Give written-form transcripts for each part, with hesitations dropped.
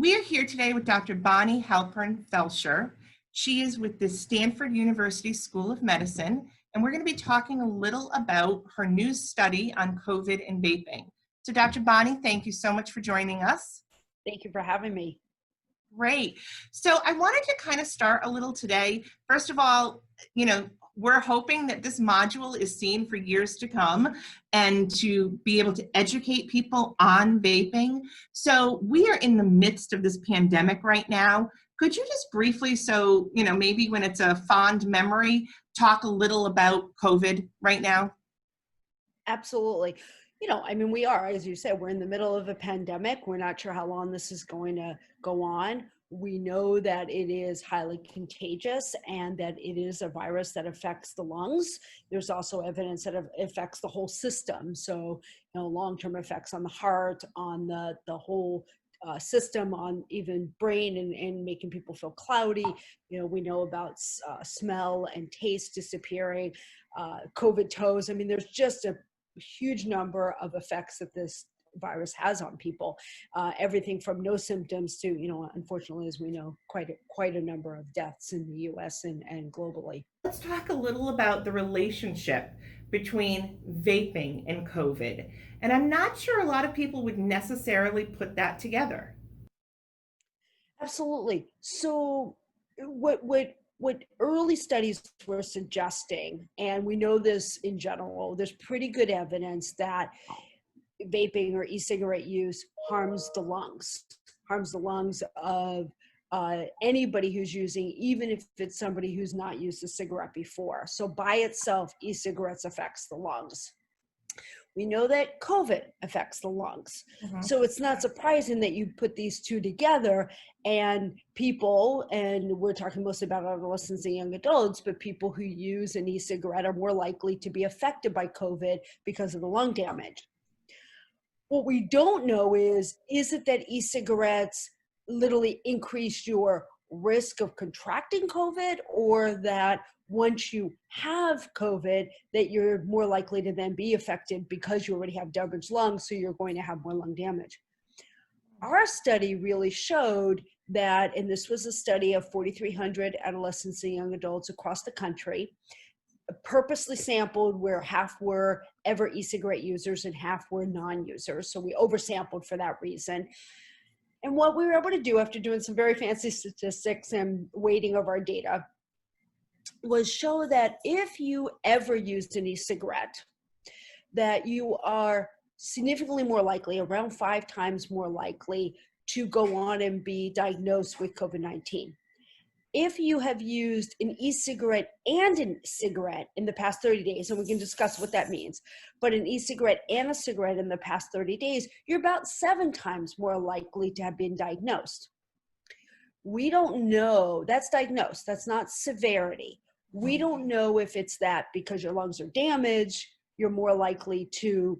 We are here today with Dr. Bonnie Halpern-Felsher. She is with the Stanford University School of Medicine, and we're going to be talking a little about her new study on COVID and vaping. So Dr. Bonnie, thank you so much for joining us. Thank you for having me. Great. So I wanted to kind of start a little today. First of all, we're hoping that this module is seen for years to come and to be able to educate people on vaping. So we are in the midst of this pandemic right now. Could you just briefly, maybe when it's a fond memory, talk a little about COVID right now? Absolutely. We are, as you said, we're in the middle of a pandemic. We're not sure how long this is going to go on. We know that it is highly contagious and that it is a virus that affects the lungs. There's also evidence that it affects the whole system. So, long-term effects on the heart, on the whole system, on even brain and making people feel cloudy. We know about smell and taste disappearing, COVID toes. There's just a huge number of effects that this virus has on people, everything from no symptoms to, unfortunately, as we know, quite a number of deaths in the US and globally. Let's talk a little about the relationship between vaping and COVID. And I'm not sure a lot of people would necessarily put that together. Absolutely. So what early studies were suggesting, and we know this in general, there's pretty good evidence that vaping or e-cigarette use harms the lungs of anybody who's using, even if it's somebody who's not used a cigarette before. So by itself, e-cigarettes affects the lungs. We know that COVID affects the lungs. Mm-hmm. So it's not surprising that you put these two together and people, and we're talking mostly about adolescents and young adults, but people who use an e-cigarette are more likely to be affected by COVID because of the lung damage. What we don't know is it that e-cigarettes literally increase your risk of contracting COVID, or that once you have COVID, that you're more likely to then be affected because you already have damaged lungs, so you're going to have more lung damage. Our study really showed that, and this was a study of 4,300 adolescents and young adults across the country, purposely sampled where half were ever e-cigarette users and half were non-users. So we oversampled for that reason. And what we were able to do after doing some very fancy statistics and weighting of our data was show that if you ever used an e-cigarette, that you are significantly more likely, around 5 times more likely, to go on and be diagnosed with COVID-19. If you have used an e-cigarette and a cigarette in the past 30 days, and we can discuss what that means, but an e-cigarette and a cigarette in the past 30 days, you're about 7 times more likely to have been diagnosed. We don't know, that's diagnosed, that's not severity. We don't know if it's that because your lungs are damaged, you're more likely to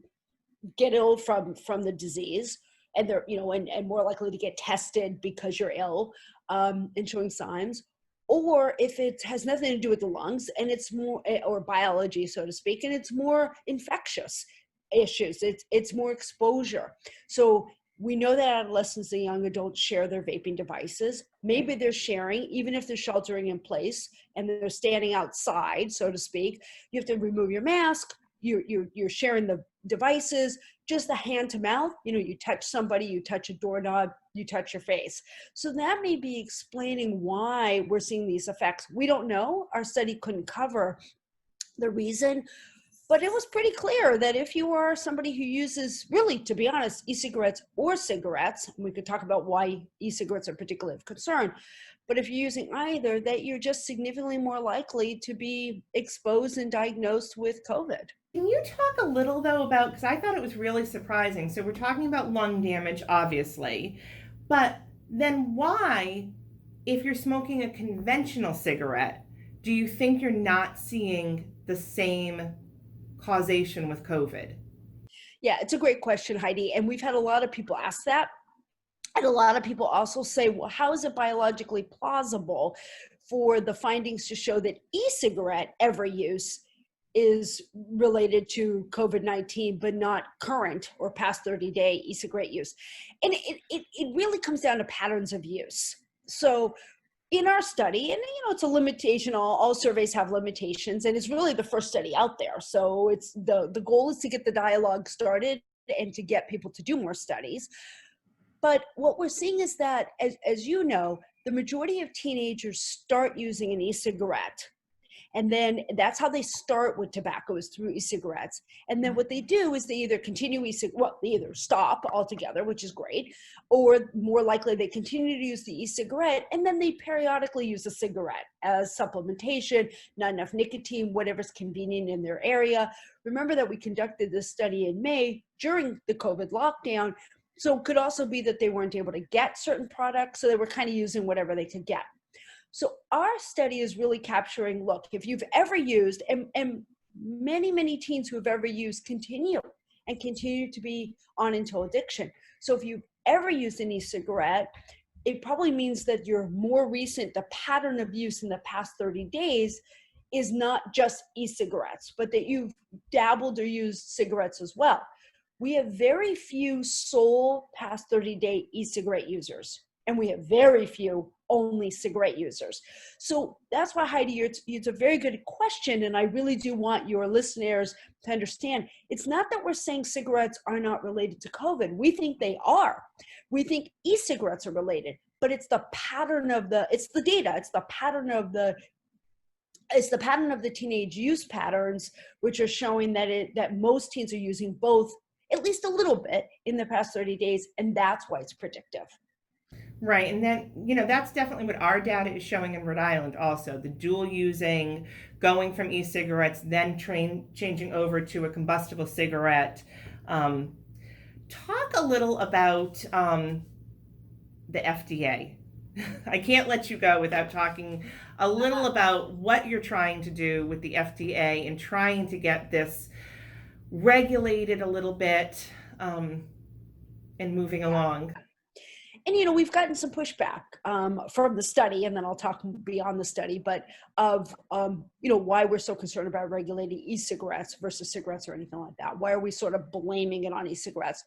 get ill from the disease, and they're, and more likely to get tested because you're ill and showing signs, or if it has nothing to do with the lungs and it's more, or biology, so to speak, and it's more infectious issues, it's more exposure. So we know that adolescents and young adults share their vaping devices. Maybe they're sharing, even if they're sheltering in place and they're standing outside, so to speak, you have to remove your mask, you're sharing the devices, just the hand to mouth, you touch somebody, you touch a doorknob, you touch your face. So that may be explaining why we're seeing these effects. We don't know. Our study couldn't cover the reason, but it was pretty clear that if you are somebody who uses, really, to be honest, e-cigarettes or cigarettes, and we could talk about why e-cigarettes are particularly of concern, but if you're using either, that you're just significantly more likely to be exposed and diagnosed with COVID. Can you talk a little, though, about, because I thought it was really surprising. So we're talking about lung damage, obviously, but then why, if you're smoking a conventional cigarette, do you think you're not seeing the same causation with COVID? Yeah, it's a great question, Heidi. And we've had a lot of people ask that. And a lot of people also say, well, how is it biologically plausible for the findings to show that e-cigarette ever use is related to COVID-19, but not current or past 30-day e-cigarette use. And it really comes down to patterns of use. So in our study, and it's a limitation, all surveys have limitations, and it's really the first study out there. So it's the goal is to get the dialogue started and to get people to do more studies. But what we're seeing is that, as you know, the majority of teenagers start using an e-cigarette. And then that's how they start with tobacco, is through e-cigarettes. And then what they do is they either continue they either stop altogether, which is great, or more likely they continue to use the e-cigarette, and then they periodically use a cigarette as supplementation, not enough nicotine, whatever's convenient in their area. Remember that we conducted this study in May during the COVID lockdown. So it could also be that they weren't able to get certain products, so they were kind of using whatever they could get. So our study is really capturing, look, if you've ever used, and many teens who have ever used continue to be on until addiction. So if you've ever used an e-cigarette, it probably means that your more recent, the pattern of use in the past 30 days is not just e-cigarettes, but that you've dabbled or used cigarettes as well. We have very few sole past 30-day e-cigarette users, and we have very few only cigarette users. So that's why, Heidi, it's a very good question, and I really do want your listeners to understand, it's not that we're saying cigarettes are not related to COVID. We think they are. We think e-cigarettes are related, but it's the pattern of it's the data, it's the pattern of the teenage use patterns, which are showing that most teens are using both at least a little bit in the past 30 days, and that's why it's predictive. Right. And then, that's definitely what our data is showing in Rhode Island also. The dual using, going from e-cigarettes, then changing over to a combustible cigarette. Talk a little about the FDA. I can't let you go without talking a little about what you're trying to do with the FDA and trying to get this regulated a little bit and moving along. And, we've gotten some pushback from the study, and then I'll talk beyond the study, but of, why we're so concerned about regulating e-cigarettes versus cigarettes or anything like that. Why are we sort of blaming it on e-cigarettes?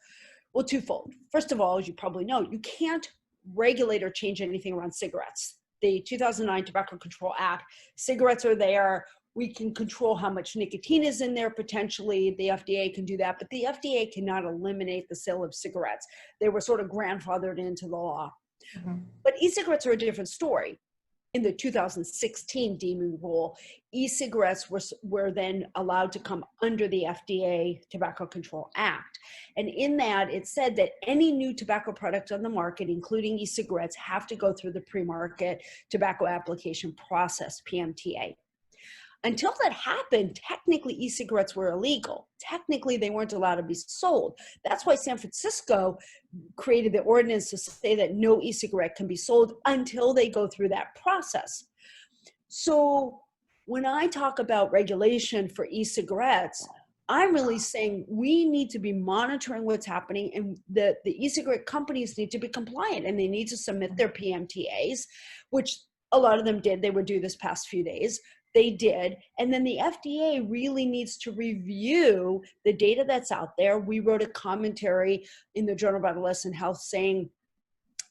Well, twofold. First of all, as you probably know, you can't regulate or change anything around cigarettes. The 2009 Tobacco Control Act, cigarettes are there. We can control how much nicotine is in there potentially. The FDA can do that, but the FDA cannot eliminate the sale of cigarettes. They were sort of grandfathered into the law. Mm-hmm. But e-cigarettes are a different story. In the 2016 deeming rule, e-cigarettes were then allowed to come under the FDA Tobacco Control Act. And in that, it said that any new tobacco product on the market, including e-cigarettes, have to go through the pre-market tobacco application process, PMTA. Until that happened, technically e-cigarettes were illegal. Technically, they weren't allowed to be sold. That's why San Francisco created the ordinance to say that no e-cigarette can be sold until they go through that process. So when I talk about regulation for e-cigarettes, I'm really saying we need to be monitoring what's happening, and the e-cigarette companies need to be compliant, and they need to submit their PMTAs, which a lot of them did. They were due this past few days. They did. And then the FDA really needs to review the data that's out there. We wrote a commentary in the Journal of Adolescent Health saying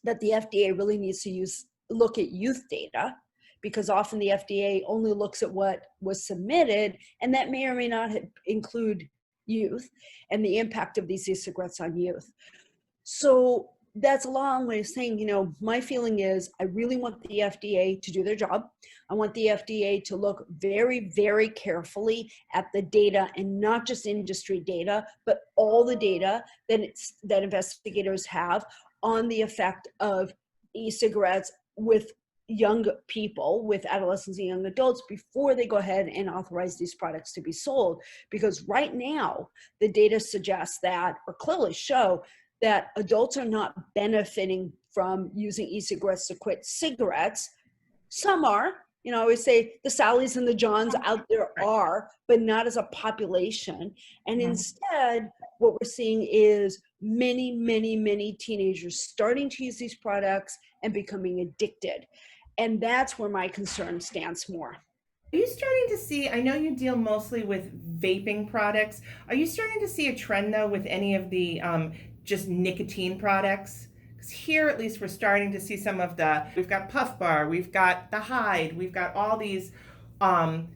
that the FDA really needs to look at youth data, because often the FDA only looks at what was submitted, and that may or may not include youth and the impact of these e-cigarettes on youth. So that's a long way of saying, my feeling is I really want the FDA to do their job. I want the FDA to look very, very carefully at the data, and not just industry data, but all the data that investigators have on the effect of e-cigarettes with young people, with adolescents and young adults, before they go ahead and authorize these products to be sold. Because right now, the data suggests that, or clearly show, that adults are not benefiting from using e-cigarettes to quit cigarettes. Some are, I always say the Sallys and the Johns out there are, but not as a population. And instead, what we're seeing is many teenagers starting to use these products and becoming addicted. And that's where my concern stands more. Are you starting to see, I know you deal mostly with vaping products. Are you starting to see a trend though with any of the just nicotine products? Because here at least we're starting to see some of we've got Puff Bar, we've got the Hyde, we've got all these um,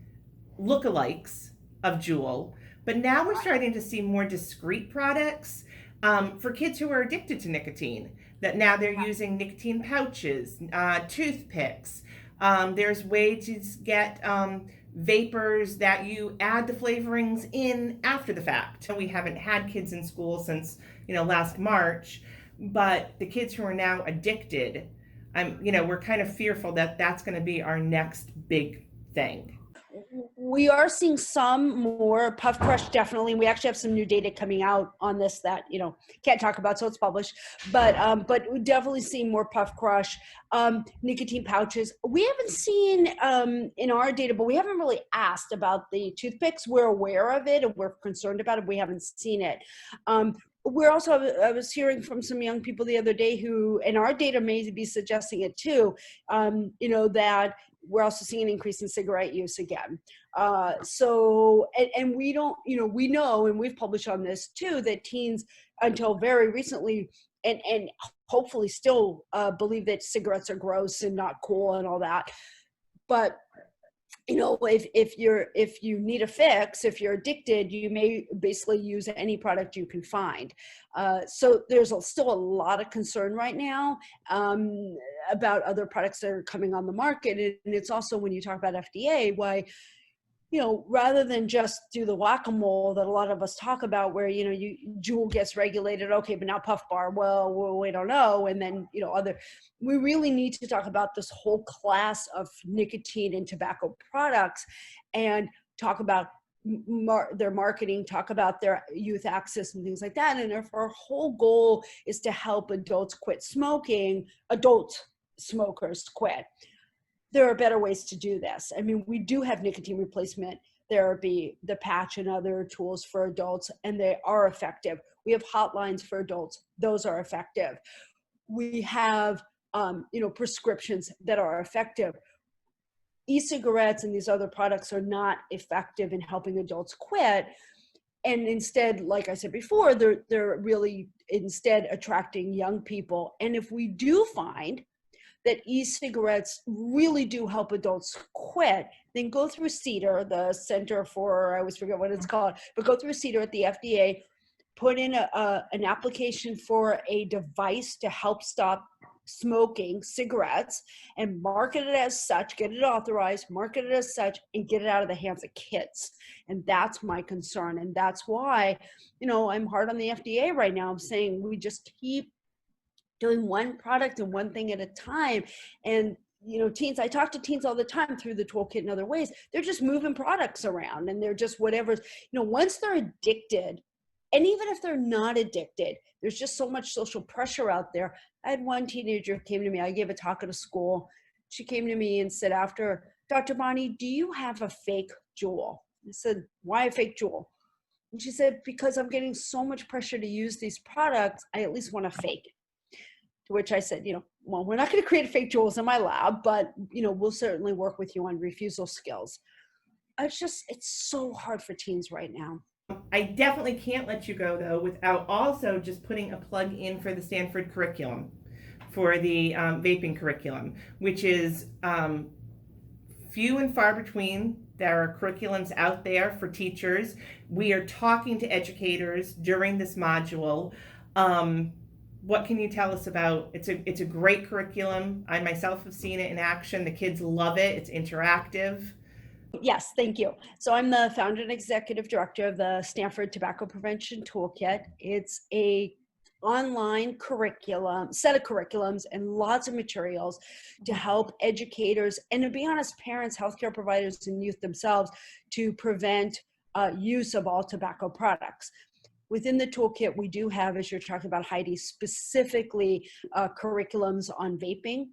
lookalikes of Juul. But now we're starting to see more discrete products for kids who are addicted to nicotine. That now they're using nicotine pouches, toothpicks. There's ways to get vapors that you add the flavorings in after the fact. We haven't had kids in school since last March, but the kids who are now addicted, we're kind of fearful that that's going to be our next big thing. We are seeing some more Puff Crush, definitely. We actually have some new data coming out on this that can't talk about, so it's published. But we definitely see more Puff Crush, nicotine pouches. We haven't seen in our data, but we haven't really asked about the toothpicks. We're aware of it and we're concerned about it. We haven't seen it. We're also, I was hearing from some young people the other day who, and our data may be suggesting it too, that we're also seeing an increase in cigarette use again. And we don't, we know, and we've published on this too, that teens until very recently, and hopefully still believe that cigarettes are gross and not cool and all that. But if you need a fix, if you're addicted, you may basically use any product you can find. So there's still a lot of concern right now about other products that are coming on the market. And it's also, when you talk about FDA, why, rather than just do the whack-a-mole that a lot of us talk about where, Juul gets regulated, okay, but now Puff Bar, well, we don't know. And then, we really need to talk about this whole class of nicotine and tobacco products and talk about their marketing, talk about their youth access and things like that. And if our whole goal is to help adults quit smoking, adult smokers quit, there are better ways to do this. I mean, we do have nicotine replacement therapy, the patch and other tools for adults, and they are effective. We have hotlines for adults. Those are effective. We have, prescriptions that are effective. E-cigarettes and these other products are not effective in helping adults quit. And instead, like I said before, they're really instead attracting young people. And if we do find that e-cigarettes really do help adults quit, then go through CEDAR, the Center for, I always forget what it's called, but go through CEDAR at the FDA, put in an application for a device to help stop smoking cigarettes and market it as such, get it authorized, market it as such, and get it out of the hands of kids. And that's my concern. And that's why, I'm hard on the FDA right now. I'm saying we just keep doing one product and one thing at a time. And teens, I talk to teens all the time through the toolkit and other ways. They're just moving products around and they're just whatever, once they're addicted, and even if they're not addicted, there's just so much social pressure out there. I had one teenager who came to me, I gave a talk at a school. She came to me and said after, Dr. Bonnie, do you have a fake Juul? I said, why a fake Juul? And she said, because I'm getting so much pressure to use these products, I at least want to fake it. To which I said, well, we're not going to create fake Juuls in my lab, but, we'll certainly work with you on refusal skills. It's so hard for teens right now. I definitely can't let you go, though, without also just putting a plug in for the Stanford curriculum, for the vaping curriculum, which is few and far between. There are curriculums out there for teachers. We are talking to educators during this module. What can you tell us about? It's a great curriculum. I myself have seen it in action. The kids love it. It's interactive. Yes, thank you. So I'm the founder and executive director of the Stanford Tobacco Prevention Toolkit. It's a online curriculum, set of curriculums and lots of materials to help educators and, to be honest, parents, healthcare providers, and youth themselves to prevent use of all tobacco products. Within the toolkit, we do have, as you're talking about, Heidi, specifically curriculums on vaping.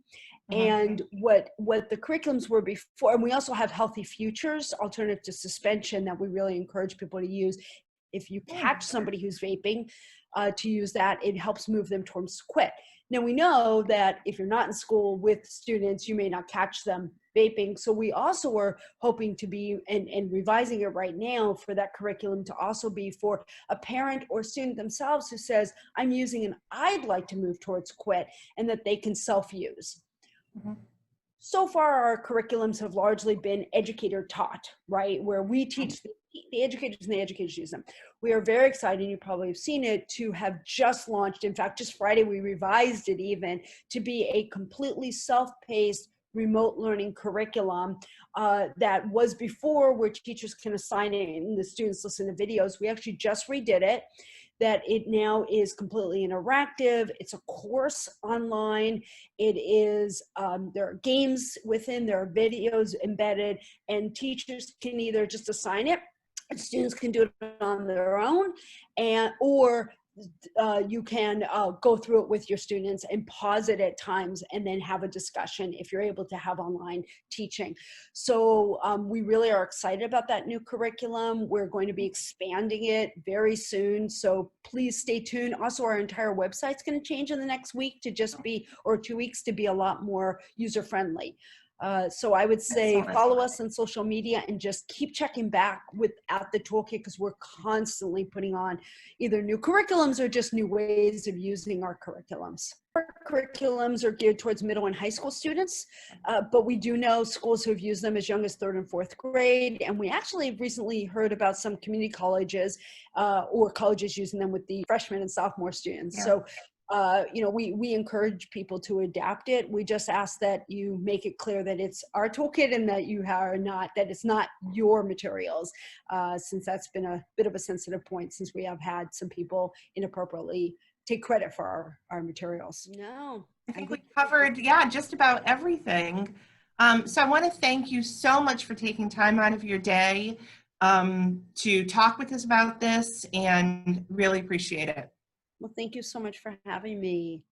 And what the curriculums were before, and we also have Healthy Futures, alternative to suspension, that we really encourage people to use. If you catch somebody who's vaping, to use that, it helps move them towards quit. Now we know that if you're not in school with students, you may not catch them vaping. So we also are hoping to be and revising it right now for that curriculum to also be for a parent or student themselves who says, I'm using and I'd like to move towards quit, and that they can self-use. Mhm. So far, our curriculums have largely been educator taught, right? Where we teach the educators and the educators use them. We are very excited, you probably have seen it, to have just launched, in fact, just Friday, we revised it even to be a completely self-paced remote learning curriculum that was before, where teachers can assign it and the students listen to videos. We actually just redid it, that it now is completely interactive. It's a course online. It is, there are games within, there are videos embedded, and teachers can either just assign it, and students can do it on their own, or you can go through it with your students and pause it at times and then have a discussion if you're able to have online teaching. So we really are excited about that new curriculum. We're going to be expanding it very soon. So please stay tuned. Also, our entire website's going to change in the next week to just be, or 2 weeks, to be a lot more user-friendly. So I would say follow us on social media and just keep checking back at the toolkit, because we're constantly putting on either new curriculums or just new ways of using our curriculums. Our curriculums are geared towards middle and high school students, but we do know schools who have used them as young as 3rd and 4th grade. And we actually recently heard about some community colleges or colleges using them with the freshman and sophomore students. Yeah. So you know, we encourage people to adapt it. We just ask that you make it clear that it's our toolkit and that you are not, that it's not your materials, since that's been a bit of a sensitive point, since we have had some people inappropriately take credit for our materials. No, I think we covered, yeah, just about everything. So I want to thank you so much for taking time out of your day to talk with us about this, and really appreciate it. Well, thank you so much for having me.